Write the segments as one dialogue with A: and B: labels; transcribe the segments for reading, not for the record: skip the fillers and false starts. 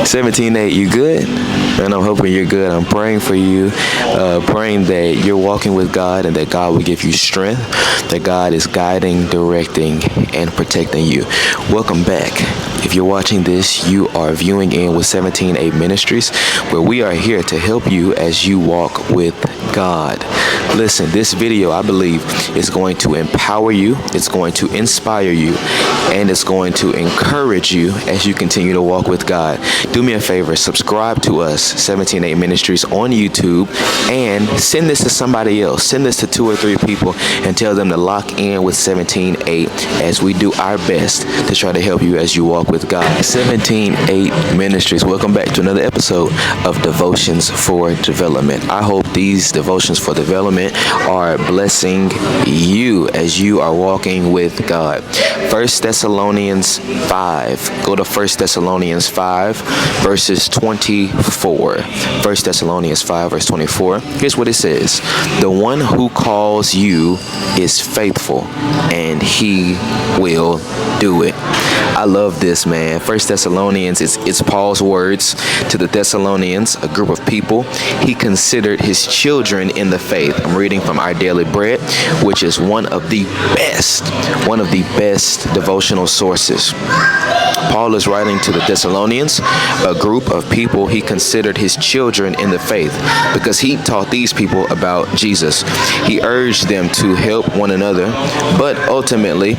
A: 17:8, you good? And I'm hoping you're good. I'm praying for you, praying that you're walking with God and that God will give you strength, that God is guiding, directing, and protecting you. Welcome back. If you're watching this, you are viewing in with 17:8 Ministries, where we are here to help you as you walk with God. Listen, this video, I believe, is going to empower you, it's going to inspire you, and it's going to encourage you as you continue to walk with God. Do me a favor, subscribe to us, 17:8 Ministries, on YouTube, and send this to somebody else. Send this to 2 or 3 people and tell them to lock in with 17:8 as we do our best to try to help you as you walk with God. 17:8 Ministries, welcome back to another episode of Devotions for Development. I hope these Devotions for Development are blessing you as you are walking with God. 1 Thessalonians 5. Go to 1 Thessalonians 5, verses 24. 1 Thessalonians 5, verse 24. Here's what it says. The one who calls you is faithful, and he will do it. I love this, man. 1 Thessalonians, it's Paul's words to the Thessalonians, a group of people he considered his children in the faith. I'm reading from Our Daily Bread, which is one of the best devotional sources. Paul is writing to the Thessalonians, a group of people he considered his children in the faith, because he taught these people about Jesus. He urged them to help one another, but ultimately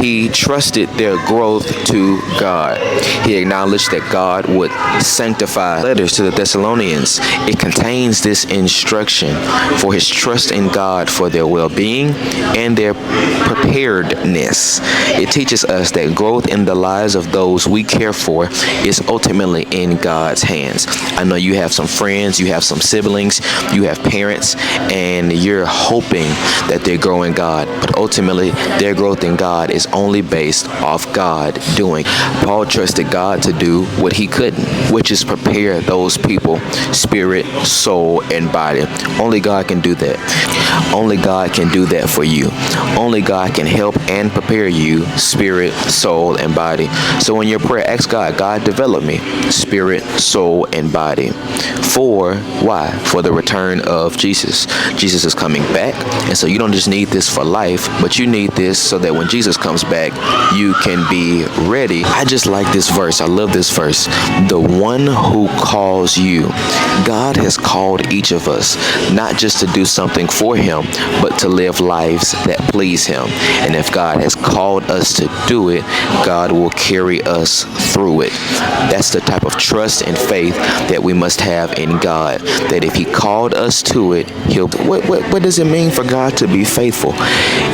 A: he trusted their growth to God. He acknowledged that God would sanctify. Letters to the Thessalonians, it contains this instruction for his trust in God for their well-being and their preparedness. It teaches us that growth in the lives of those we care for is ultimately in God's hands. I know you have some friends, you have some siblings, you have parents, and you're hoping that they grow in God, but ultimately their growth in God is only based off God doing. Paul trusted God to do what he couldn't, which is prepare those people, spirit, soul, and body. Only God can do that. Only God can do that for you. Only God can help and prepare you, spirit, soul, and body. So in your prayer, ask God, God, develop me, spirit, soul, and body. For why? For the return of Jesus. Jesus is coming back, and so you don't just need this for life, but you need this so that when Jesus comes back, you can be ready. I just like this verse. I love this verse. The one who calls you. God has called each of us, not just to do something for him, but to live lives that please him. And if God has called us to do it, God will carry us through it. That's the type of trust and faith that we must have in God, that if he called us to it, he'll. What does it mean for God to be faithful?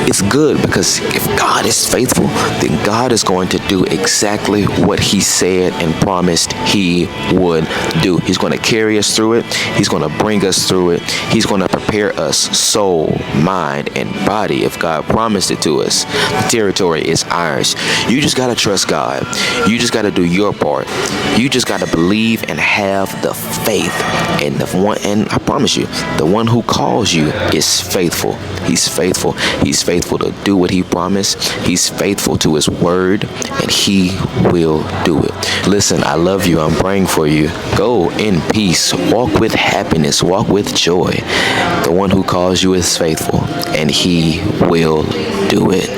A: It's good, because if God is faithful, then God is going to do exactly what he said and promised he would do. He's going to carry us through it. He's going to bring us through it. He's going to prepare us soul, mind, and body. If God promised it to us, the territory is ours. You just got to trust God. You just got to do your part. You just got to believe and have the faith. And I promise you, the one who calls you is faithful. He's faithful. He's faithful to do what he promised. He's faithful to his word, and he will do it. Listen, I love you. I'm praying for you. Go in peace. Walk with happiness. Walk with joy. The one who calls you is faithful, and he will do it.